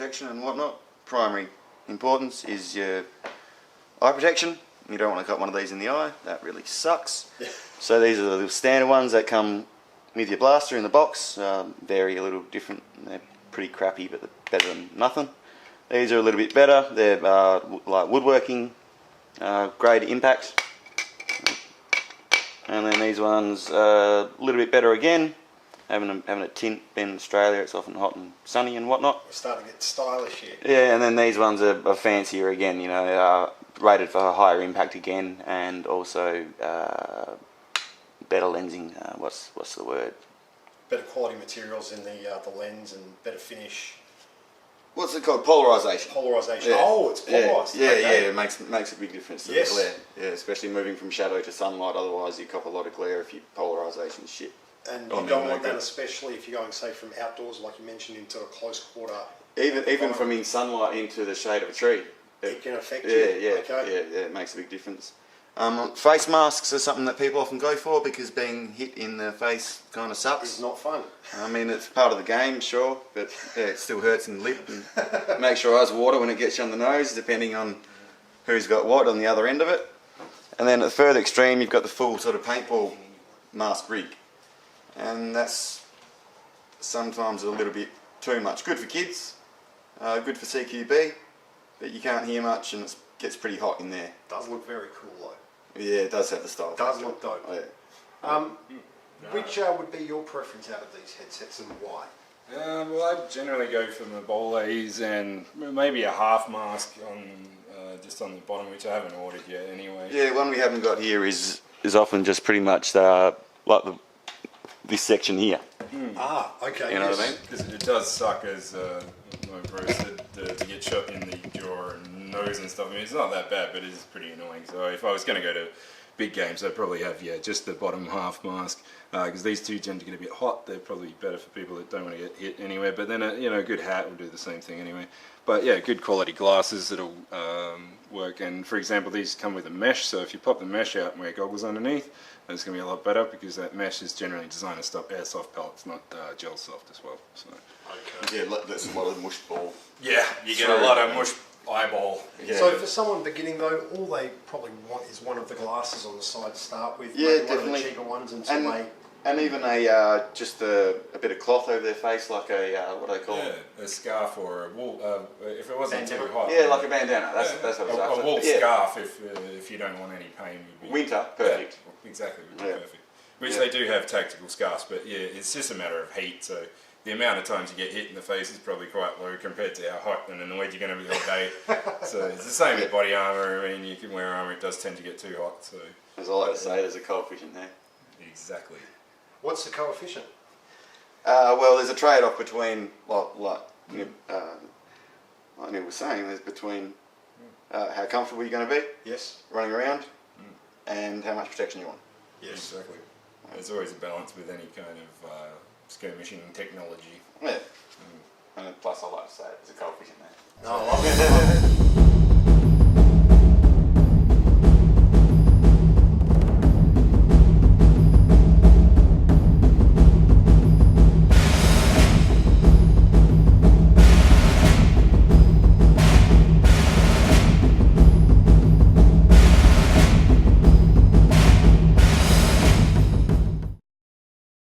protection and whatnot. Primary importance is your eye protection. You don't want to cut one of these in the eye, that really sucks. So these are the little standard ones that come with your blaster in the box. Vary a little different, they're pretty crappy but they're better than nothing. These are a little bit better, they're like woodworking grade impact. And then these ones a little bit better again. Having a tint, being in Australia it's often hot and sunny and whatnot. We're starting to get stylish here. Yeah, and then these ones are fancier again, you know, rated for higher impact again, and also better lensing. What's the word? Better quality materials in the lens and better finish. What's it called? Polarization. Polarization. Yeah. Oh, it's polarized. Yeah, okay. yeah, it makes a big difference to the glare. Yeah, especially moving from shadow to sunlight. Otherwise, you cop a lot of glare if your polarization is shit. And you don't want that, especially if you're going, say, from outdoors, like you mentioned, into a close quarter. Even from in sunlight into the shade of a tree. It can affect you. Yeah, Okay. yeah, it makes a big difference. Face masks are something that people often go for because being hit in the face kind of sucks. It's not fun. I mean, it's part of the game, sure, but yeah, it still hurts in the lip. And make sure there's water when it gets you on the nose, depending on who's got what on the other end of it. And then at the further extreme, you've got the full sort of paintball mask rig. And that's sometimes a little bit too much. Good for kids, good for CQB, but you can't hear much and it gets pretty hot in there. Does look very cool though. Yeah, it does have the style. Does look dope. Oh, yeah. Which would be your preference out of these headsets and why? Well, I generally go for my bowlays and maybe a half mask on just on the bottom, which I haven't ordered yet anyway. Yeah, one we haven't got here is often just pretty much like this section here. Ah, okay. You know what I mean? Because it does suck, as my bro said, to get shot in the jaw and nose and stuff. I mean, it's not that bad, but it is pretty annoying. So if I was going to go to big games, I'd probably have, just the bottom half mask. Because these two tend to get a bit hot. They're probably better for people that don't want to get hit anywhere. But then, a good hat will do the same thing anyway. But yeah, good quality glasses that'll work. And for example, these come with a mesh. So if you pop the mesh out and wear goggles underneath, it's going to be a lot better because that mesh is generally designed to stop airsoft pellets, not gel soft as well. So. Okay. Yeah, that's a lot of mush ball. Yeah, you get a lot of mush eyeball. Yeah. So for someone beginning though, all they probably want is one of the glasses on the side to start with. Yeah, maybe definitely. One of the cheaper ones until and even just a bit of cloth over their face, like a what do they call it? Yeah, a scarf or a wool. If it wasn't Bandana. too hot. Yeah, like a bandana. That's what I was after. A wool scarf if you don't want any pain. Would be, Winter, perfect. Yeah, exactly, would be perfect. Which they do have tactical scarves, but yeah, it's just a matter of heat. So the amount of times you get hit in the face is probably quite low compared to how hot and annoyed you're going to be all day. So it's the same with body armour. I mean, you can wear armour; it does tend to get too hot. So as I like to say, there's a coefficient there. Exactly. What's the coefficient? Well, there's a trade-off between, like Neil was saying, there's between how comfortable you're going to be, Yes. running around, and how much protection you want. Yes. Exactly. There's always a balance with any kind of skirmishing technology. Yeah. And plus, I like to say, there's a coefficient there. No, I love it.